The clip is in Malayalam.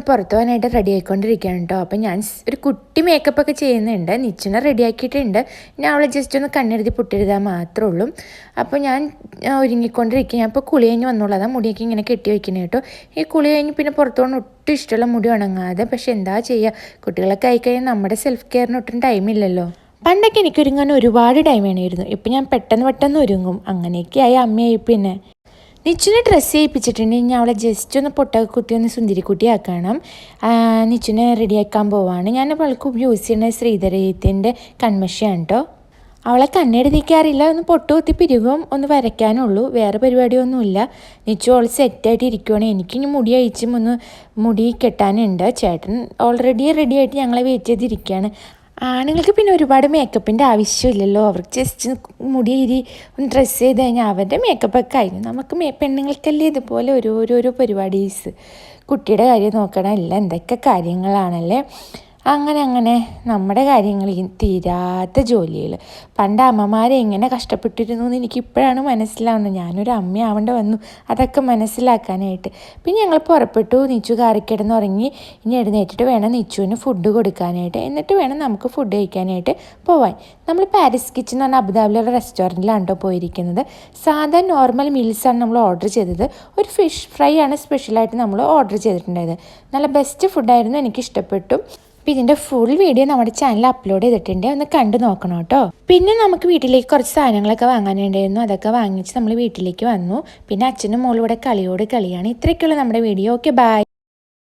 പുറത്ത് പോകാനായിട്ട് റെഡി ആയിക്കൊണ്ടിരിക്കുകയാണ് കേട്ടോ. അപ്പം ഞാൻ ഒരു കുട്ടി മേക്കപ്പൊക്കെ ചെയ്യുന്നുണ്ട്. നിച്ചിനെ റെഡിയാക്കിയിട്ടുണ്ട്. ഞാൻ അവളെ ജസ്റ്റ് ഒന്ന് കണ്ണെഴുതി പൊട്ടിരുതാൻ മാത്രമേ ഉള്ളൂ. അപ്പോൾ ഞാൻ ഒരുങ്ങിക്കൊണ്ടിരിക്കുക. ഞാൻ ഇപ്പോൾ കുളി കഴിഞ്ഞ് വന്നോളൂ. അതാ മുടിയൊക്കെ ഇങ്ങനെ കെട്ടി വയ്ക്കുന്നത് കേട്ടോ. ഈ കുളി കഴിഞ്ഞ് പിന്നെ പുറത്തു പോകാൻ ഒട്ടും ഇഷ്ടമുള്ള മുടി ഉണങ്ങാതെ. പക്ഷെ എന്താ ചെയ്യുക, കുട്ടികളൊക്കെ ആയിക്കഴിഞ്ഞാൽ നമ്മുടെ സെൽഫ് കെയറിന് ഒട്ടും ടൈമില്ലല്ലോ. പണ്ടൊക്കെ എനിക്ക് ഒരുങ്ങാൻ ഒരുപാട് ടൈം വേണമായിരുന്നു. ഇപ്പം ഞാൻ പെട്ടെന്ന് ഒരുങ്ങും. അങ്ങനെയൊക്കെ ആയി അമ്മയായി. പിന്നെ നിച്ചുനെ ഡ്രസ്സ് ചെയ്യിപ്പിച്ചിട്ടുണ്ടെങ്കിൽ അവളെ ജസ്റ്റ് ഒന്ന് പൊട്ടൊക്കെ കുത്തി ഒന്ന് സുന്ദരിക്കുട്ടിയാക്കണം. നിച്ചുനെ റെഡിയാക്കാൻ പോവാണ്. ഞാൻ അവൾക്ക് യൂസ് ചെയ്യുന്ന ശ്രീധരത്തിൻ്റെ കൺമഷിയാണ് കേട്ടോ. അവളെ കണ്ണെഴുതിക്കാറില്ല. ഒന്ന് പൊട്ട് കുത്തി പിരിവും ഒന്ന് വരയ്ക്കാനുള്ളൂ. വേറെ പരിപാടിയൊന്നുമില്ല. നിച്ചു അവൾ സെറ്റായിട്ട് ഇരിക്കുവാണ്. എനിക്കിനി മുടി അഴിച്ചും ഒന്ന് മുടി കെട്ടാനുണ്ട്. ചേട്ടൻ ഓൾറെഡി റെഡിയായിട്ട് ഞങ്ങളെ വെയിറ്റ് ചെയ്തിരിക്കുകയാണ്. ആണുങ്ങൾക്ക് പിന്നെ ഒരുപാട് മേക്കപ്പിൻ്റെ ആവശ്യമില്ലല്ലോ. അവർക്ക് ജസ്റ്റ് മുടി ഒന്ന് ഡ്രസ്സ് ചെയ്ത് കഴിഞ്ഞാൽ അവരുടെ മേക്കപ്പൊക്കെ കഴിഞ്ഞു. നമുക്ക് പെണ്ണുങ്ങൾക്കല്ലേ ഇതുപോലെ ഓരോരോ പരിപാടീസ്. കുട്ടിയുടെ കാര്യം നോക്കണം, എല്ലാം എന്തൊക്കെ കാര്യങ്ങളാണല്ലേ. അങ്ങനെ നമ്മുടെ കാര്യങ്ങൾ തീരാത്ത ജോലികൾ. പണ്ട് അമ്മമാരെ എങ്ങനെ കഷ്ടപ്പെട്ടിരുന്നു എന്ന് എനിക്കിപ്പോഴാണ് മനസ്സിലാവുന്നത്. ഞാനൊരു അമ്മയാവേണ്ട വന്നു അതൊക്കെ മനസ്സിലാക്കാനായിട്ട്. പിന്നെ ഞങ്ങൾ പുറപ്പെട്ടു. നിച്ചു കാറിക്കിടന്ന് ഉറങ്ങി. ഇനി എഴുന്നേറ്റിട്ട് വേണം നിച്ചുവിന് ഫുഡ് കൊടുക്കാനായിട്ട്. എന്നിട്ട് വേണം നമുക്ക് ഫുഡ് കഴിക്കാനായിട്ട് പോവാൻ. നമ്മൾ പാരീസ് കിച്ചൻ എന്ന് പറഞ്ഞാൽ അബുദാബിയിലുള്ള റെസ്റ്റോറൻറ്റിലാണ് കേട്ടോ പോയിരിക്കുന്നത്. സാധാ നോർമൽ മീൽസാണ് നമ്മൾ ഓർഡർ ചെയ്തത്. ഒരു ഫിഷ് ഫ്രൈ ആണ് സ്പെഷ്യലായിട്ട് നമ്മൾ ഓർഡർ ചെയ്തിട്ടുണ്ടായത്. നല്ല ബെസ്റ്റ് ഫുഡായിരുന്നു, എനിക്ക് ഇഷ്ടപ്പെട്ടു. അപ്പോൾ ഇതിൻ്റെ ഫുൾ വീഡിയോ നമ്മുടെ ചാനലിൽ അപ്ലോഡ് ചെയ്തിട്ടുണ്ട്, ഒന്ന് കണ്ടു നോക്കണം കേട്ടോ. പിന്നെ നമുക്ക് വീട്ടിലേക്ക് കുറച്ച് സാധനങ്ങളൊക്കെ വാങ്ങാനുണ്ടായിരുന്നു. അതൊക്കെ വാങ്ങിച്ച് നമ്മൾ വീട്ടിലേക്ക് വന്നു. പിന്നെ അച്ഛനും മോളും ഇവിടെ കളിയാണ്. ഇത്രയൊക്കെയുള്ള നമ്മുടെ വീഡിയോ. Okay, by.